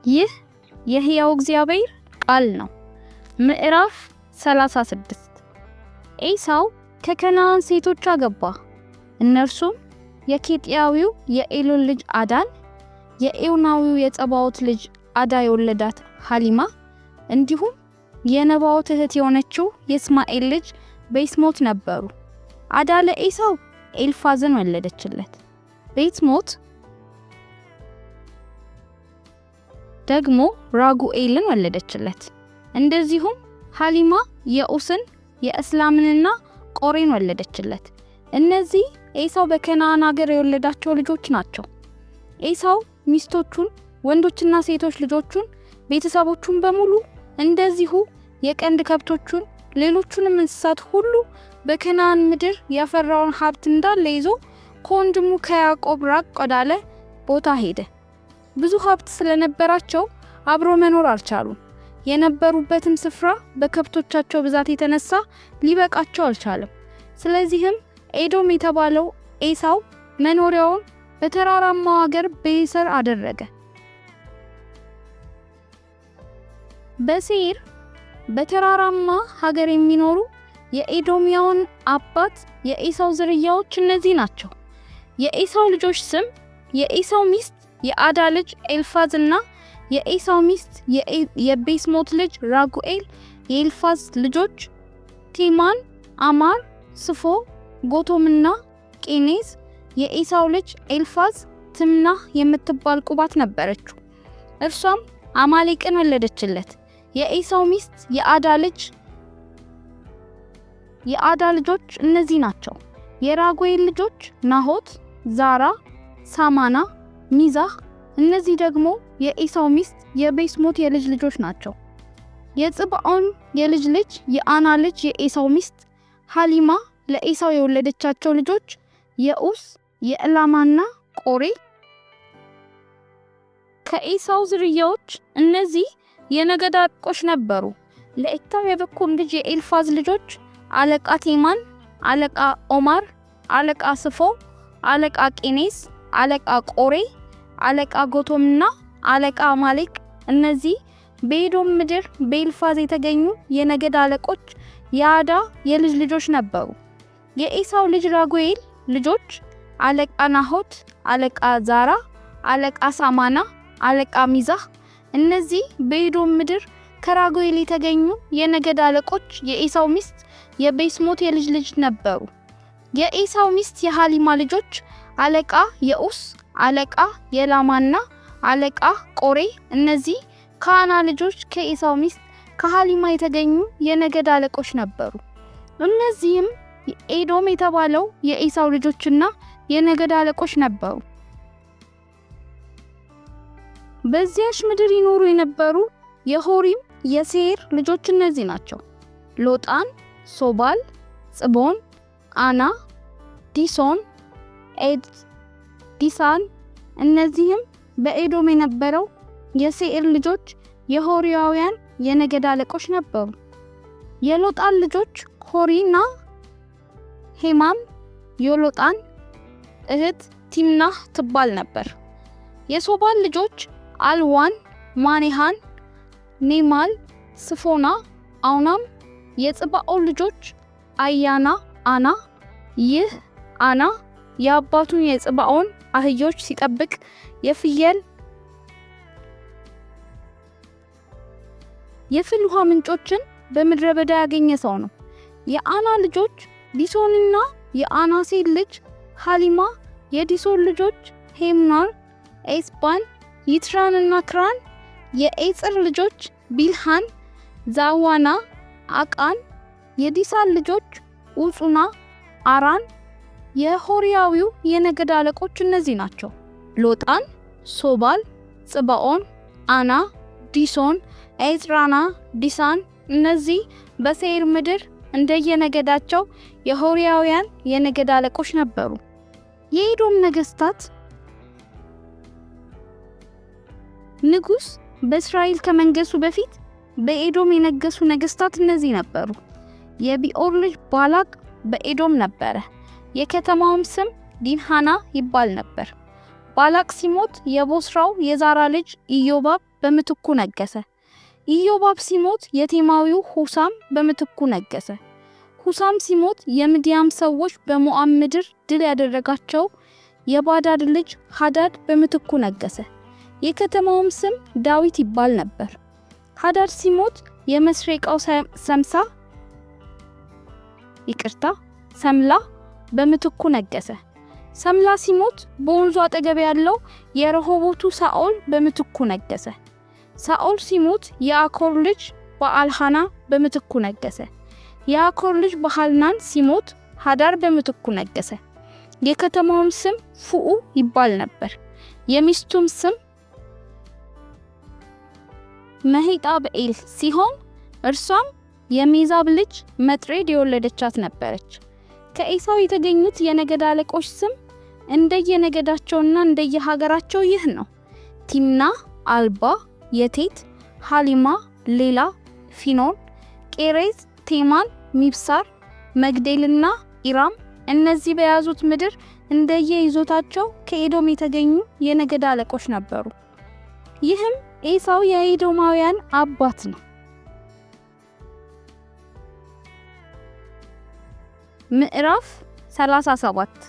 ይህ የሕያው እግዚአብሔር ቃል ነው። ምዕራፍ 36 ኤሳው ከከነዓን ሴቶች አገባ። እነርሱም የኬጢያዊው የኤሎን ልጅ አዳን፣ የኤውናዊው የጸባዖት ልጅ አዳ የወለዳት ሐሊማ፣ እንዲሁም የነባዖት እህት የሆነችው የእስማኤል ልጅ ቤስሞት ነበሩ። አዳ ለኤሳው ኤልፋዝን ወለደችለት። ቤስሞት ደግሞ ራጉኤልን ወለደችለት። እንደዚሁም ሐሊማ የኡስን የእስላምንና ቆሬን ወለደችለት። እነዚህ ኤሳው በከነዓን አገር የወለዳቸው ልጆች ናቸው። ኤሳው ሚስቶቹን፣ ወንዶችና ሴቶች ልጆቹን፣ ቤተሰቦቹን በሙሉ እንደዚሁ የቀንድ ከብቶቹን፣ ሌሎቹንም እንስሳት ሁሉ በከነዓን ምድር ያፈራውን ሀብት እንዳለ ይዞ ከወንድሙ ከያዕቆብ ራቅ ወዳለ ቦታ ሄደ። ብዙ ሀብት ስለነበራቸው አብሮ መኖር አልቻሉም። የነበሩበትም ስፍራ በከብቶቻቸው ብዛት የተነሳ ሊበቃቸው አልቻለም። ስለዚህም ኤዶም የተባለው ኤሳው መኖሪያውን በተራራማው ሀገር በሴር አደረገ። በሴር በተራራማ ሀገር የሚኖሩ የኤዶሚያውን አባት የኤሳው ዝርያዎች እነዚህ ናቸው። የኤሳው ልጆች ስም የኤሳው ሚስት የአዳ ልጅ ኤልፋዝና የኤሳው ሚስት የቤስሞት ልጅ ራጉኤል። የኤልፋዝ ልጆች ቴማን፣ አማር፣ ስፎ፣ ጎቶምና ቄኔዝ። የኤሳው ልጅ ኤልፋዝ ትምናህ የምትባል ቁባት ነበረችው፣ እርሷም አማሌቅን ወለደችለት። የኤሳው ሚስት የአዳ ልጆች እነዚህ ናቸው። የራጉኤል ልጆች ናሆት፣ ዛራ፣ ሳማና፣ ሚዛህ። እነዚህ ደግሞ የኤሳው ሚስት የቤስሞት የልጅ ልጆች ናቸው። የጽብዖን የልጅ ልጅ የአና ልጅ የኤሳው ሚስት ሐሊማ ለኤሳው የወለደቻቸው ልጆች የኡስ፣ የዕላማና ቆሬ። ከኤሳው ዝርያዎች እነዚህ የነገድ አለቆች ነበሩ። ለኤሳው የበኩር ልጅ የኤልፋዝ ልጆች አለቃ ቴማን፣ አለቃ ኦማር፣ አለቃ ስፎ፣ አለቃ ቄኔዝ፣ አለቃ ቆሬ፣ አለቃ ጎቶምና አለቃ አማሌቅ። እነዚህ በኤዶም ምድር በኤልፋዝ የተገኙ የነገድ አለቆች የአዳ የልጅ ልጆች ነበሩ። የኤሳው ልጅ ራጉኤል ልጆች አለቃ ናሆት፣ አለቃ ዛራ፣ አለቃ ሳማና፣ አለቃ ሚዛህ። እነዚህ በኤዶም ምድር ከራጉኤል የተገኙ የነገድ አለቆች የኤሳው ሚስት የቤስሞት የልጅ ልጅ ነበሩ። የኤሳው ሚስት የሐሊማ ልጆች አለቃ የኡስ፣ አለቃ የላማና አለቃ ቆሬ። እነዚህ ከአና ልጆች ከኤሳው ሚስት ከሐሊማ የተገኙ የነገድ አለቆች ነበሩ። እነዚህም ኤዶም የተባለው የኤሳው ልጆችና የነገድ አለቆች ነበሩ። በዚያች ምድር ይኖሩ የነበሩ የሆሪም የሴር ልጆች እነዚህ ናቸው። ሎጣን፣ ሶባል፣ ጽቦን፣ አና፣ ዲሶን፣ ኤድ፣ ዲሳን። እነዚህም በኤዶም የነበረው የሴር ልጆች የሆሪያውያን የነገድ አለቆች ነበሩ። የሎጣን ልጆች ሆሪና ሄማም። የሎጣን እህት ቲምናህ ትባል ነበር። የሶባል ልጆች አልዋን፣ ማኔሃን፣ ኔማል፣ ስፎና፣ አውናም። የጽባኦን ልጆች አያና፣ አና። ይህ አና የአባቱን የጽባኦን አህዮች ሲጠብቅ የፍል ውሃ ምንጮችን በምድረ በዳ ያገኘ ሰው ነው። የአና ልጆች ዲሶንና የአናሴል ልጅ ሐሊማ። የዲሶን ልጆች ሄምናር፣ ኤስባን፣ ይትራንና ክራን። የኤጽር ልጆች ቢልሃን፣ ዛዋና፣ አቃን። የዲሳን ልጆች ኡጹና፣ አራን። የሆሪያዊው የነገድ አለቆች እነዚህ ናቸው። ሎጣን፣ ሶባል፣ ጽባኦን፣ አና፣ ዲሶን፣ ኤጽራና፣ ዲሳን። እነዚህ በሴር ምድር እንደየነገዳቸው የሆሪያውያን የነገድ አለቆች ነበሩ። የኤዶም ነገስታት ንጉስ በእስራኤል ከመንገሱ በፊት በኤዶም የነገሱ ነገስታት እነዚህ ነበሩ። የቢኦር ልጅ ባላቅ በኤዶም ነበረ። የከተማውም ስም ዲንሃና ይባል ነበር። ባላቅ ሲሞት የቦስራው የዛራ ልጅ ኢዮባብ በምትኩ ነገሰ። ኢዮባብ ሲሞት የቴማዊው ሁሳም በምትኩ ነገሰ። ሁሳም ሲሞት የምድያም ሰዎች በሞዓብ ምድር ድል ያደረጋቸው የባዳድ ልጅ ሃዳድ በምትኩ ነገሰ። የከተማውም ስም ዳዊት ይባል ነበር። ሃዳድ ሲሞት የመስሬቃው ሰምላ በምትኩ ነገሰ። ሰምላ ሲሞት በወንዙ አጠገብ ያለው የረሆቦቱ ሳኦል በምትኩ ነገሰ። ሳኦል ሲሞት የአኮር ልጅ በአልሃና በምትኩ ነገሰ። የአኮር ልጅ በሃልናን ሲሞት ሃዳር በምትኩ ነገሰ። የከተማውም ስም ፉኡ ይባል ነበር። የሚስቱም ስም መሄጣብኤል ሲሆን እርሷም የሜዛብ ልጅ መጥሬድ የወለደቻት ነበረች። ከኤሳው የተገኙት የነገድ አለቆች ስም እንደየነገዳቸውና እንደየሀገራቸው ይህ ነው። ቲምና፣ አልባ፣ የቴት፣ ሃሊማ፣ ሌላ፣ ፊኖን፣ ቄሬዝ፣ ቴማን፣ ሚብሳር፣ መግዴልና ኢራም እነዚህ በያዙት ምድር እንደየይዞታቸው ከኤዶም የተገኙ የነገድ አለቆች ነበሩ። ይህም ኤሳው የኤዶማውያን አባት ነው። ምዕራፍ 37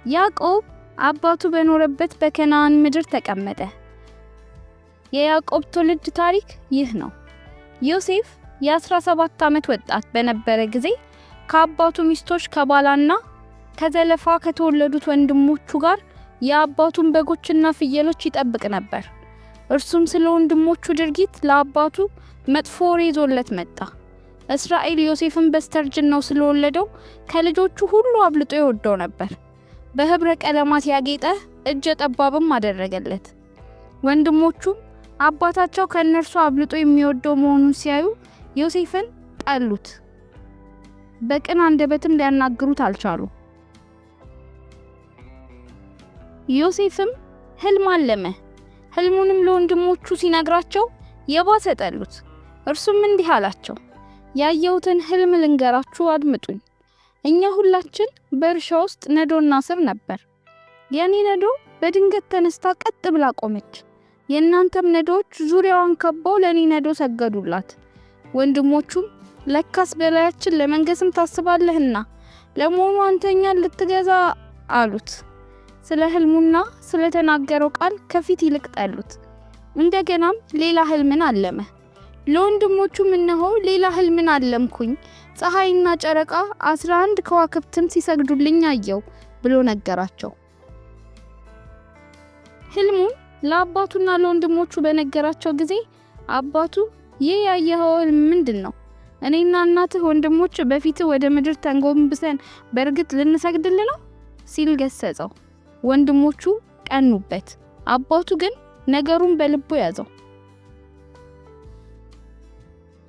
ያዕቆብ አባቱ በኖረበት በከነዓን ምድር ተቀመጠ። የያዕቆብ ትውልድ ታሪክ ይህ ነው። ዮሴፍ የ17 ዓመት ወጣት በነበረ ጊዜ ከአባቱ ሚስቶች ከባላና ከዘለፋ ከተወለዱት ወንድሞቹ ጋር የአባቱን በጎችና ፍየሎች ይጠብቅ ነበር። እርሱም ስለ ወንድሞቹ ድርጊት ለአባቱ መጥፎ ወሬ ይዞለት መጣ። እስራኤል ዮሴፍን በስተርጅናው ስለወለደው ከልጆቹ ሁሉ አብልጦ ይወደው ነበር። በህብረ ቀለማት ያጌጠ እጀ ጠባብም አደረገለት። ወንድሞቹም አባታቸው ከነርሱ አብልጦ የሚወደው መሆኑን ሲያዩ ዮሴፍን ጠሉት። በቅን አንደበትም ሊያናግሩት አልቻሉ። ዮሴፍም ህልም አለመ። ህልሙንም ለወንድሞቹ ሲነግራቸው የባሰ ጠሉት። እርሱም እንዲህ አላቸው፣ ያየሁትን ህልም ልንገራችሁ አድምጡኝ። እኛ ሁላችን በእርሻ ውስጥ ነዶና ስር ነበር። የኔ ነዶ በድንገት ተነስታ ቀጥ ብላ ቆመች። የእናንተም ነዶዎች ዙሪያዋን ከበው ለኔ ነዶ ሰገዱላት። ወንድሞቹም ለካስ በላያችን ለመንገስም ታስባለህና ለመሆኑ አንተኛን ልትገዛ አሉት። ስለ ህልሙና ስለተናገረው ቃል ከፊት ይልቅ ጠሉት። እንደገናም ሌላ ህልምን አለመ። ለወንድሞቹም እነሆ ሌላ ህልምን አለምኩኝ፣ ፀሐይና ጨረቃ 11 ከዋክብትም ሲሰግዱልኝ አየው ብሎ ነገራቸው። ህልሙን ለአባቱና ለወንድሞቹ በነገራቸው ጊዜ አባቱ ይህ ያየኸው ህልም ምንድነው? እኔና እናትህ ወንድሞች በፊት ወደ ምድር ተንጎንብሰን በእርግጥ ልንሰግድልህ ነው ሲል ገሰጸው። ወንድሞቹ ቀኑበት። አባቱ ግን ነገሩን በልቡ ያዘው።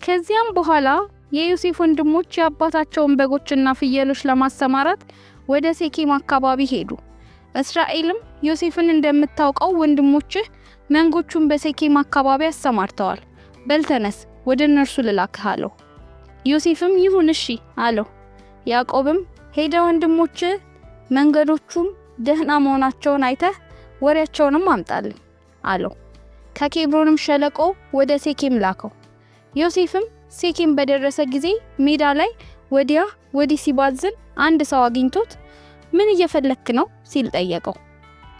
ከዚያም በኋላ የዮሴፍ ወንድሞች የአባታቸውን በጎችና ፍየሎች ለማሰማራት ወደ ሴኬም አካባቢ ሄዱ። እስራኤልም ዮሴፍን እንደምታውቀው ወንድሞችህ መንጎቹን በሴኬም አካባቢ አሰማርተዋል፣ በልተነስ ወደ እነርሱ ልላክህ አለው። ዮሴፍም ይሁን እሺ አለው። ያዕቆብም ሄደ ወንድሞችህ መንገዶቹም ደህና መሆናቸውን አይተህ ወሬያቸውንም አምጣልኝ አለው። ከኬብሮንም ሸለቆ ወደ ሴኬም ላከው። ዮሴፍም ሴኬም በደረሰ ጊዜ ሜዳ ላይ ወዲያ ወዲህ ሲባዝን አንድ ሰው አግኝቶት ምን እየፈለክ ነው ሲል ጠየቀው።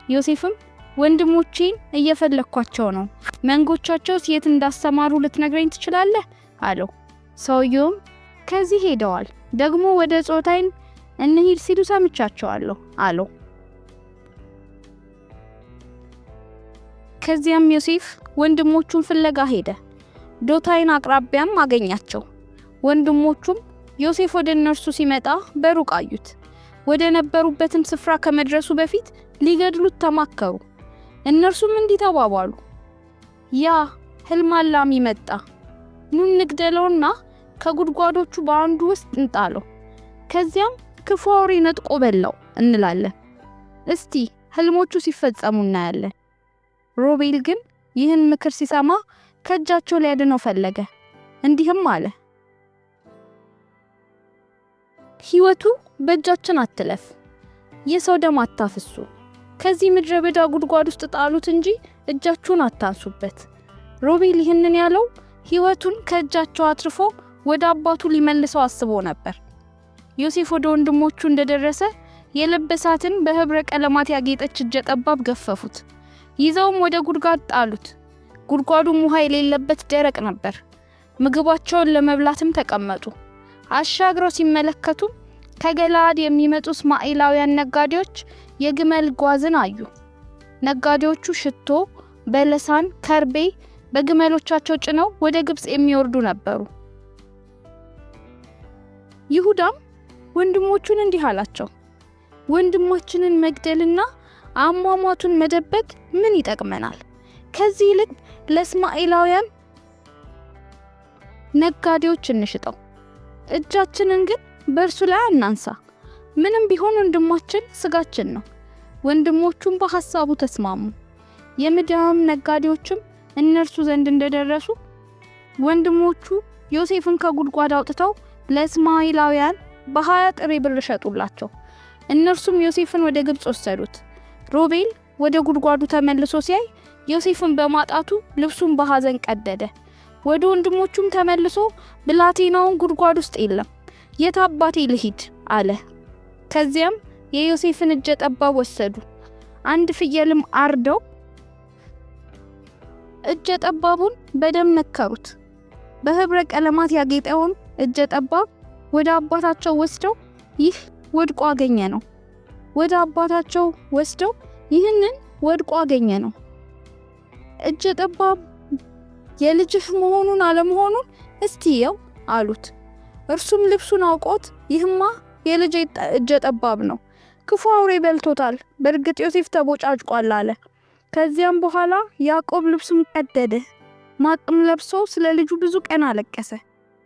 ዮሴፍም ወንድሞቼን እየፈለኳቸው ነው፣ መንጎቻቸው የት እንዳሰማሩ ልትነግረኝ ትችላለህ አለው። ሰውየውም ከዚህ ሄደዋል፣ ደግሞ ወደ ጾታይን እንሂድ ሲሉ ሰምቻቸዋለሁ አለው። ከዚያም ዮሴፍ ወንድሞቹን ፍለጋ ሄደ። ዶታይን አቅራቢያም አገኛቸው። ወንድሞቹም ዮሴፍ ወደ እነርሱ ሲመጣ በሩቅ አዩት። ወደ ነበሩበትም ስፍራ ከመድረሱ በፊት ሊገድሉት ተማከሩ። እነርሱም እንዲህ ተባባሉ፣ ያ ህልም አላሚ መጣ፣ ኑ እንግደለውና ከጉድጓዶቹ በአንዱ ውስጥ እንጣለው፣ ከዚያም ክፉ አውሬ ነጥቆ በላው እንላለን። እስቲ ህልሞቹ ሲፈጸሙ እናያለን። ሮቤል ግን ይህን ምክር ሲሰማ ከእጃቸው ሊያድነው ፈለገ። እንዲህም አለ፣ ህይወቱ በእጃችን አትለፍ፣ የሰው ደም አታፍሱ፣ ከዚህ ምድረ በዳ ጉድጓድ ውስጥ ጣሉት እንጂ እጃችሁን አታንሱበት። ሮቤል ይህንን ያለው ሕይወቱን ከእጃቸው አትርፎ ወደ አባቱ ሊመልሰው አስቦ ነበር። ዮሴፍ ወደ ወንድሞቹ እንደደረሰ የለበሳትን በህብረ ቀለማት ያጌጠች እጀ ጠባብ ገፈፉት። ይዘውም ወደ ጉድጓድ ጣሉት። ጉድጓዱም ውሃ የሌለበት ደረቅ ነበር። ምግባቸውን ለመብላትም ተቀመጡ። አሻግረው ሲመለከቱ ከገላድ የሚመጡ እስማኤላውያን ነጋዴዎች የግመል ጓዝን አዩ። ነጋዴዎቹ ሽቶ፣ በለሳን፣ ከርቤ በግመሎቻቸው ጭነው ወደ ግብጽ የሚወርዱ ነበሩ። ይሁዳም ወንድሞቹን እንዲህ አላቸው፣ ወንድማችንን መግደልና አሟሟቱን መደበቅ ምን ይጠቅመናል? ከዚህ ይልቅ ለእስማኤላውያን ነጋዴዎች እንሽጠው፣ እጃችንን ግን በእርሱ ላይ አናንሳ። ምንም ቢሆን ወንድማችን ስጋችን ነው። ወንድሞቹም በሐሳቡ ተስማሙ። የምድያም ነጋዴዎችም እነርሱ ዘንድ እንደደረሱ ወንድሞቹ ዮሴፍን ከጉድጓድ አውጥተው ለእስማኤላውያን በ20 ጥሬ ብር ሸጡላቸው። እነርሱም ዮሴፍን ወደ ግብጽ ወሰዱት። ሮቤል ወደ ጉድጓዱ ተመልሶ ሲያይ ዮሴፍን በማጣቱ ልብሱን በሐዘን ቀደደ። ወደ ወንድሞቹም ተመልሶ ብላቴናውን ጉድጓድ ውስጥ የለም፣ የት አባቴ ልሂድ አለ። ከዚያም የዮሴፍን እጀ ጠባብ ወሰዱ። አንድ ፍየልም አርደው እጀ ጠባቡን በደም ነከሩት። በህብረ ቀለማት ያጌጠውን እጀ ጠባብ ወደ አባታቸው ወስደው ይህ ወድቆ አገኘ ነው። ወደ አባታቸው ወስደው ይህንን ወድቆ አገኘ ነው። እጀ ጠባብ የልጅህ መሆኑን አለመሆኑን እስቲየው አሉት። እርሱም ልብሱን አውቆት ይህማ የልጅ እጀ ጠባብ ነው፣ ክፉ አውሬ በልቶታል፣ በእርግጥ ዮሴፍ ተቦጫጭቋል አለ። ከዚያም በኋላ ያዕቆብ ልብሱን ቀደደ፣ ማቅም ለብሶ ስለ ልጁ ብዙ ቀን አለቀሰ።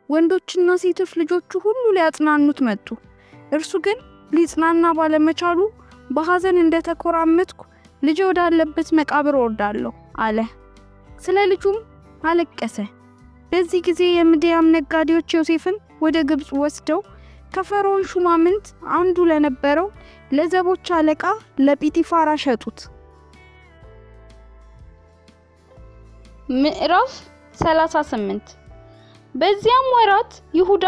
ወንዶችና ሴቶች ልጆቹ ሁሉ ሊያጽናኑት መጡ። እርሱ ግን ሊጽናና ባለመቻሉ በሐዘን እንደተኮራመትኩ ልጅ ወዳለበት መቃብር ወርዳለሁ አለ። ስለ ልጁም አለቀሰ። በዚህ ጊዜ የምድያም ነጋዴዎች ዮሴፍን ወደ ግብጽ ወስደው ከፈርዖን ሹማምንት አንዱ ለነበረው ለዘቦች አለቃ ለጲጢፋራ ሸጡት። ምዕራፍ 38 በዚያም ወራት ይሁዳ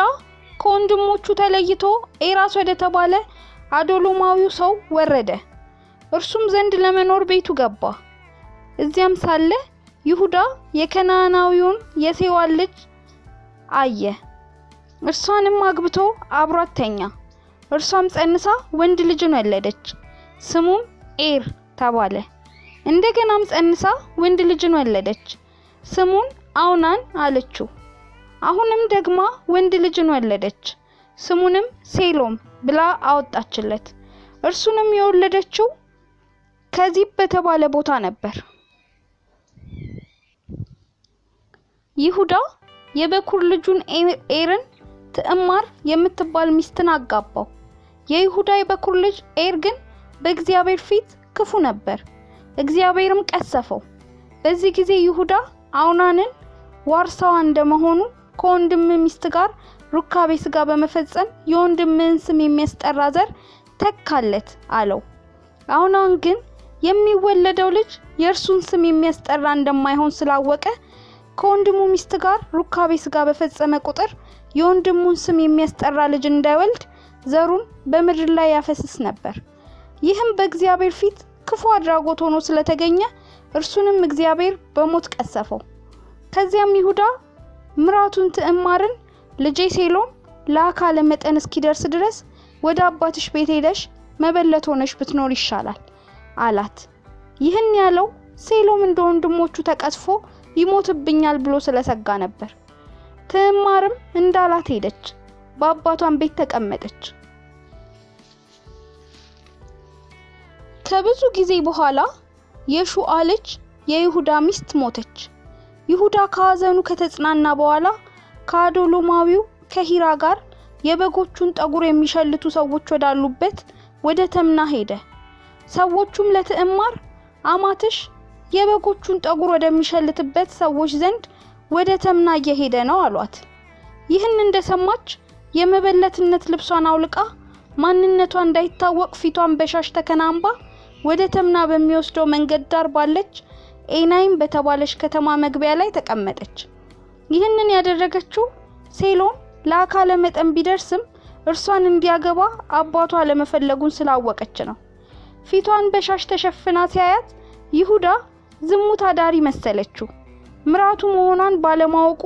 ከወንድሞቹ ተለይቶ ኤራስ ወደ ተባለ አዶሎማዊው ሰው ወረደ። እርሱም ዘንድ ለመኖር ቤቱ ገባ። እዚያም ሳለ ይሁዳ የከናናዊውን የሴዋን ልጅ አየ። እርሷንም አግብቶ አብሯት ተኛ። እርሷም ጸንሳ ወንድ ልጅን ወለደች። ስሙም ኤር ተባለ። እንደገናም ጸንሳ ወንድ ልጅን ወለደች። ስሙን አውናን አለችው። አሁንም ደግማ ወንድ ልጅን ወለደች። ስሙንም ሴሎም ብላ አወጣችለት። እርሱንም የወለደችው ከዚብ በተባለ ቦታ ነበር። ይሁዳ የበኩር ልጁን ኤርን ትዕማር የምትባል ሚስትን አጋባው። የይሁዳ የበኩር ልጅ ኤር ግን በእግዚአብሔር ፊት ክፉ ነበር፣ እግዚአብሔርም ቀሰፈው። በዚህ ጊዜ ይሁዳ አውናንን ዋርሳዋ እንደመሆኑ ከወንድም ሚስት ጋር ሩካቤ ስጋ በመፈጸም የወንድምን ስም የሚያስጠራ ዘር ተካለት አለው። አውናን ግን የሚወለደው ልጅ የእርሱን ስም የሚያስጠራ እንደማይሆን ስላወቀ ከወንድሙ ሚስት ጋር ሩካቤ ስጋ በፈጸመ ቁጥር የወንድሙን ስም የሚያስጠራ ልጅ እንዳይወልድ ዘሩን በምድር ላይ ያፈስስ ነበር። ይህም በእግዚአብሔር ፊት ክፉ አድራጎት ሆኖ ስለተገኘ እርሱንም እግዚአብሔር በሞት ቀሰፈው። ከዚያም ይሁዳ ምራቱን ትዕማርን ልጄ ሴሎም ለአካለ መጠን እስኪደርስ ድረስ ወደ አባትሽ ቤት ሄደሽ መበለት ሆነሽ ብትኖር ይሻላል አላት። ይህን ያለው ሴሎም እንደ ወንድሞቹ ተቀስፎ ይሞትብኛል ብሎ ስለሰጋ ነበር። ትዕማርም እንዳላት ሄደች፣ በአባቷን ቤት ተቀመጠች። ከብዙ ጊዜ በኋላ የሹአ ልጅ የይሁዳ ሚስት ሞተች። ይሁዳ ከሐዘኑ ከተጽናና በኋላ ከአዶሎማዊው ከሂራ ጋር የበጎቹን ጠጉር የሚሸልቱ ሰዎች ወዳሉበት ወደ ተምና ሄደ። ሰዎቹም ለትዕማር አማትሽ የበጎቹን ጠጉር ወደሚሸልትበት ሰዎች ዘንድ ወደ ተምና እየሄደ ነው አሏት። ይህን እንደሰማች የመበለትነት ልብሷን አውልቃ ማንነቷ እንዳይታወቅ ፊቷን በሻሽ ተከናንባ ወደ ተምና በሚወስደው መንገድ ዳር ባለች ኤናይም በተባለች ከተማ መግቢያ ላይ ተቀመጠች። ይህንን ያደረገችው ሴሎም ለአካለ መጠን ቢደርስም እርሷን እንዲያገባ አባቷ ለመፈለጉን ስላወቀች ነው። ፊቷን በሻሽ ተሸፍና ሲያያት ይሁዳ ዝሙት አዳሪ መሰለችው። ምራቱ መሆኗን ባለማወቁ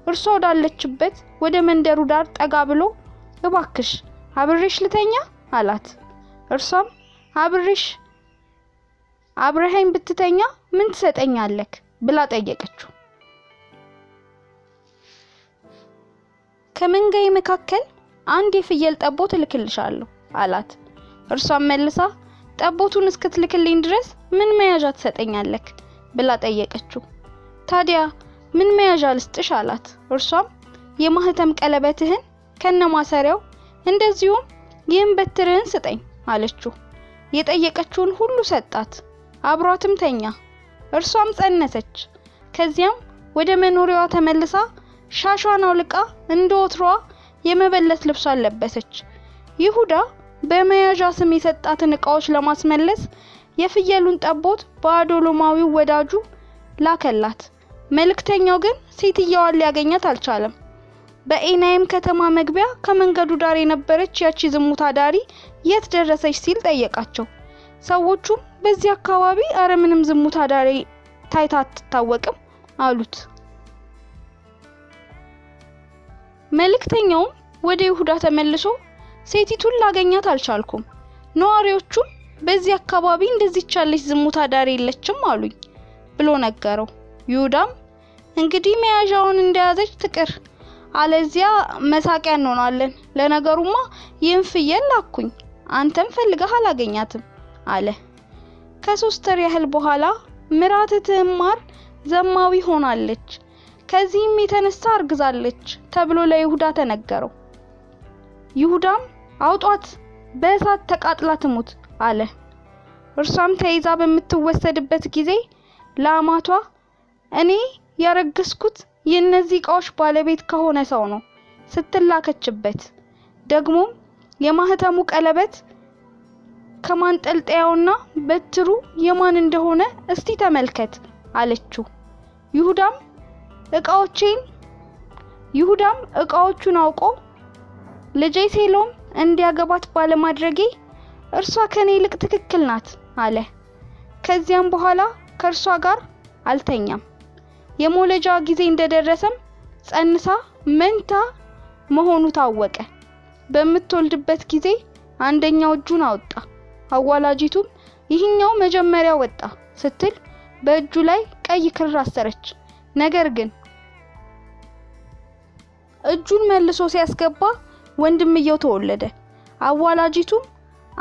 እርሷ ወዳለችበት ወደ መንደሩ ዳር ጠጋ ብሎ እባክሽ አብሬሽ ልተኛ አላት። እርሷም አብረኸኝ ብትተኛ ምን ትሰጠኛለህ ብላ ጠየቀችው። ከመንጋዬ መካከል አንድ የፍየል ጠቦት እልክልሻለሁ አላት። እርሷም መልሳ ጠቦቱን እስክትልክልኝ ድረስ ምን መያዣ ትሰጠኛለህ ብላ ጠየቀችው። ታዲያ ምን መያዣ ልስጥሽ አላት። እርሷም የማህተም ቀለበትህን ከነማሰሪያው እንደዚሁም ይህን በትርህን ስጠኝ አለችው። የጠየቀችውን ሁሉ ሰጣት። አብሯትም ተኛ። እርሷም ጸነሰች። ከዚያም ወደ መኖሪያዋ ተመልሳ ሻሿን አውልቃ እንደወትሮዋ የመበለት ልብሷን ለበሰች። ይሁዳ በመያዣ ስም የሰጣትን ዕቃዎች ለማስመለስ የፍየሉን ጠቦት በአዶሎማዊው ወዳጁ ላከላት። መልእክተኛው ግን ሴትየዋን ሊያገኛት አልቻለም። በኤናይም ከተማ መግቢያ ከመንገዱ ዳር የነበረች ያቺ ዝሙት አዳሪ የት ደረሰች ሲል ጠየቃቸው። ሰዎቹም በዚህ አካባቢ ምንም ዝሙት አዳሪ ታይታ አትታወቅም አሉት። መልእክተኛው ወደ ይሁዳ ተመልሶ ሴቲቱን ላገኛት አልቻልኩም፣ ነዋሪዎቹም በዚህ አካባቢ እንደዚህች ያለች ዝሙት አዳሪ የለችም አሉኝ ብሎ ነገረው። ይሁዳም እንግዲህ መያዣውን እንደያዘች ትቅር፣ አለዚያ መሳቂያ እንሆናለን። ለነገሩማ ይህን ፍየል ላኩኝ፣ አንተም ፈልገህ አላገኛትም አለ። ከ3 ወር ያህል በኋላ ምራተ ትዕማር ዘማዊ ሆናለች፣ ከዚህም የተነሳ አርግዛለች ተብሎ ለይሁዳ ተነገረው። ይሁዳም አውጧት፣ በእሳት ተቃጥላ ትሙት አለ። እርሷም ተይዛ በምትወሰድበት ጊዜ ለአማቷ እኔ ያረገዝኩት የነዚህ ዕቃዎች ባለቤት ከሆነ ሰው ነው ስትላከችበት፣ ደግሞ የማህተሙ ቀለበት ከማንጠልጠያውና በትሩ የማን እንደሆነ እስቲ ተመልከት አለችው። ይሁዳም ዕቃዎቹን አውቆ ልጄ ሴሎም እንዲያገባት ባለማድረጌ እርሷ ከኔ ይልቅ ትክክል ናት አለ። ከዚያም በኋላ ከእርሷ ጋር አልተኛም። የሞለጃ ጊዜ እንደደረሰም ጸንሳ መንታ መሆኑ ታወቀ። በምትወልድበት ጊዜ አንደኛው እጁን አወጣ። አዋላጂቱም ይህኛው መጀመሪያ ወጣ ስትል በእጁ ላይ ቀይ ክር አሰረች። ነገር ግን እጁን መልሶ ሲያስገባ ወንድምየው ተወለደ። አዋላጂቱም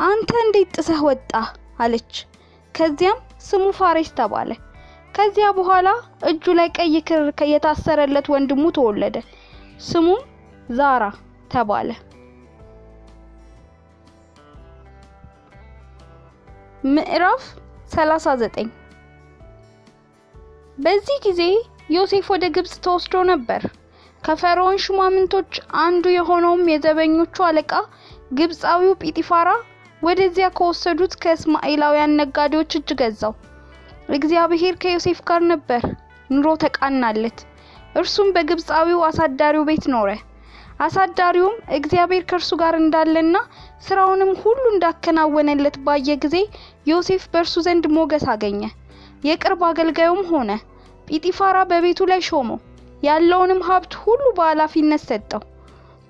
አንተ እንዴት ጥሰህ ወጣ አለች። ከዚያም ስሙ ፋሬስ ተባለ። ከዚያ በኋላ እጁ ላይ ቀይ ክር የታሰረለት ወንድሙ ተወለደ። ስሙም ዛራ ተባለ። ምዕራፍ 39 በዚህ ጊዜ ዮሴፍ ወደ ግብጽ ተወስዶ ነበር። ከፈርዖን ሹማምንቶች አንዱ የሆነውም የዘበኞቹ አለቃ ግብጻዊው ጲጢፋራ ወደዚያ ከወሰዱት ከእስማኤላውያን ነጋዴዎች እጅ ገዛው። እግዚአብሔር ከዮሴፍ ጋር ነበር፣ ኑሮ ተቃናለት። እርሱም በግብጻዊው አሳዳሪው ቤት ኖረ። አሳዳሪውም እግዚአብሔር ከእርሱ ጋር እንዳለና ስራውንም ሁሉ እንዳከናወነለት ባየ ጊዜ ዮሴፍ በእርሱ ዘንድ ሞገስ አገኘ፣ የቅርብ አገልጋዩም ሆነ። ጲጢፋራ በቤቱ ላይ ሾመው፣ ያለውንም ሀብት ሁሉ በኃላፊነት ሰጠው።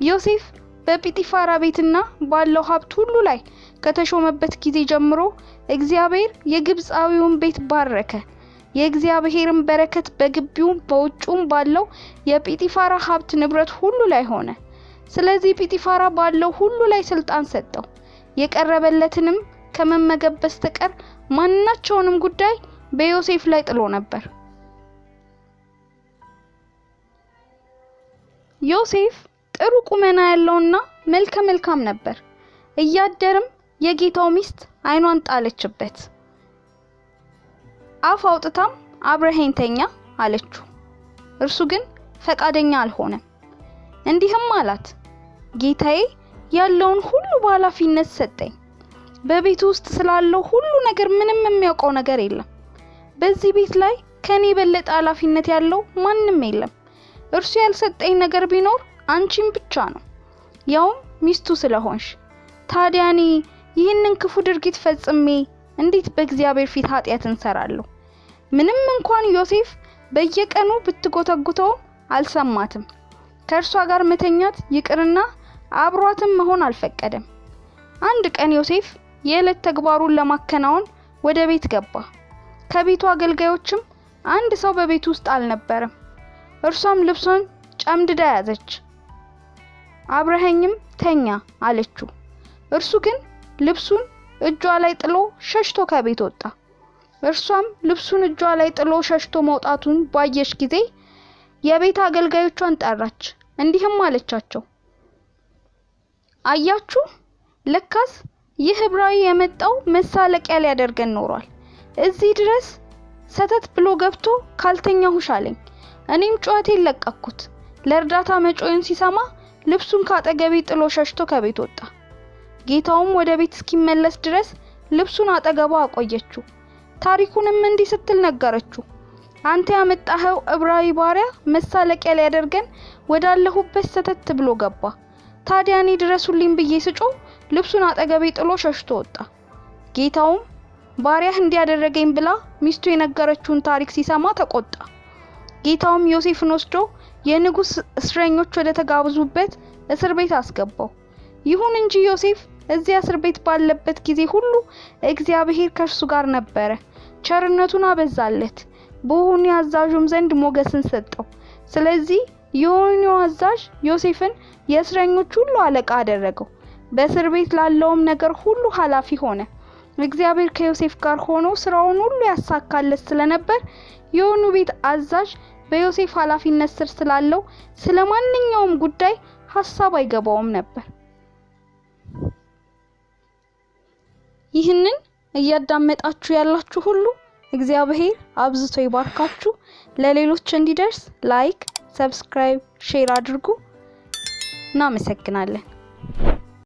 ዮሴፍ በጲጢፋራ ቤትና ባለው ሀብት ሁሉ ላይ ከተሾመበት ጊዜ ጀምሮ እግዚአብሔር የግብጻዊውን ቤት ባረከ። የእግዚአብሔርም በረከት በግቢውም በውጭውም ባለው የጲጢፋራ ሀብት ንብረት ሁሉ ላይ ሆነ። ስለዚህ ጲጢፋራ ባለው ሁሉ ላይ ስልጣን ሰጠው። የቀረበለትንም ከመመገብ በስተቀር ማንኛውንም ጉዳይ በዮሴፍ ላይ ጥሎ ነበር። ዮሴፍ ጥሩ ቁመና ያለውና መልከ መልካም ነበር። እያደረም የጌታው ሚስት አይኗን ጣለችበት። አፍ አውጥታም አብረኸኝ ተኛ አለችው። እርሱ ግን ፈቃደኛ አልሆነም። እንዲህም አላት፣ ጌታዬ ያለውን ሁሉ በኃላፊነት ሰጠኝ። በቤቱ ውስጥ ስላለው ሁሉ ነገር ምንም የሚያውቀው ነገር የለም። በዚህ ቤት ላይ ከኔ በለጠ ኃላፊነት ያለው ማንም የለም። እርሱ ያልሰጠኝ ነገር ቢኖር አንቺን ብቻ ነው፣ ያውም ሚስቱ ስለሆንሽ። ታዲያ እኔ ይህንን ክፉ ድርጊት ፈጽሜ እንዴት በእግዚአብሔር ፊት ኃጢአት እንሰራለሁ? ምንም እንኳን ዮሴፍ በየቀኑ ብትጎተጉተው አልሰማትም። ከእርሷ ጋር መተኛት ይቅርና አብሯትም መሆን አልፈቀደም። አንድ ቀን ዮሴፍ የዕለት ተግባሩን ለማከናወን ወደ ቤት ገባ። ከቤቱ አገልጋዮችም አንድ ሰው በቤቱ ውስጥ አልነበረም። እርሷም ልብሱን ጨምድዳ ያዘች። አብረኸኝም ተኛ አለችው። እርሱ ግን ልብሱን እጇ ላይ ጥሎ ሸሽቶ ከቤት ወጣ። እርሷም ልብሱን እጇ ላይ ጥሎ ሸሽቶ መውጣቱን ባየች ጊዜ የቤት አገልጋዮቿን ጠራች፣ እንዲህም አለቻቸው፣ አያችሁ፣ ለካስ ይህ ዕብራዊ የመጣው መሳለቂያ ሊያደርገን ኖሯል። እዚህ ድረስ ሰተት ብሎ ገብቶ ካልተኛሁሽ አለኝ። እኔም ጩኸቴን ለቀቅኩት። ለእርዳታ መጮዬን ሲሰማ ልብሱን ካጠገቤ ጥሎ ሸሽቶ ከቤት ወጣ። ጌታውም ወደ ቤት እስኪመለስ ድረስ ልብሱን አጠገቧ አቆየችው። ታሪኩንም እንዲህ ስትል ነገረችው፣ አንተ ያመጣኸው ዕብራዊ ባሪያ መሳለቂያ ሊያደርገን ወዳለሁበት ሰተት ብሎ ገባ። ታዲያ እኔ ድረሱልኝ ብዬ ስጮህ ልብሱን አጠገቤ ጥሎ ሸሽቶ ወጣ። ጌታውም ባሪያህ እንዲያደረገኝ ብላ ሚስቱ የነገረችውን ታሪክ ሲሰማ ተቆጣ። ጌታውም ዮሴፍን ወስዶ የንጉስ እስረኞች ወደ ተጋበዙበት እስር ቤት አስገባው። ይሁን እንጂ ዮሴፍ እዚያ እስር ቤት ባለበት ጊዜ ሁሉ እግዚአብሔር ከእርሱ ጋር ነበረ፣ ቸርነቱን አበዛለት፣ በወህኒ አዛዡም ዘንድ ሞገስን ሰጠው። ስለዚህ የወህኒው አዛዥ ዮሴፍን የእስረኞች ሁሉ አለቃ አደረገው፣ በእስር ቤት ላለውም ነገር ሁሉ ኃላፊ ሆነ። እግዚአብሔር ከዮሴፍ ጋር ሆኖ ስራውን ሁሉ ያሳካለት ስለነበር የወህኒው ቤት አዛዥ በዮሴፍ ኃላፊነት ስር ስላለው ስለማንኛውም ጉዳይ ሐሳብ አይገባውም ነበር። ይህንን እያዳመጣችሁ ያላችሁ ሁሉ እግዚአብሔር አብዝቶ ይባርካችሁ። ለሌሎች እንዲደርስ ላይክ፣ ሰብስክራይብ፣ ሼር አድርጉ። እናመሰግናለን።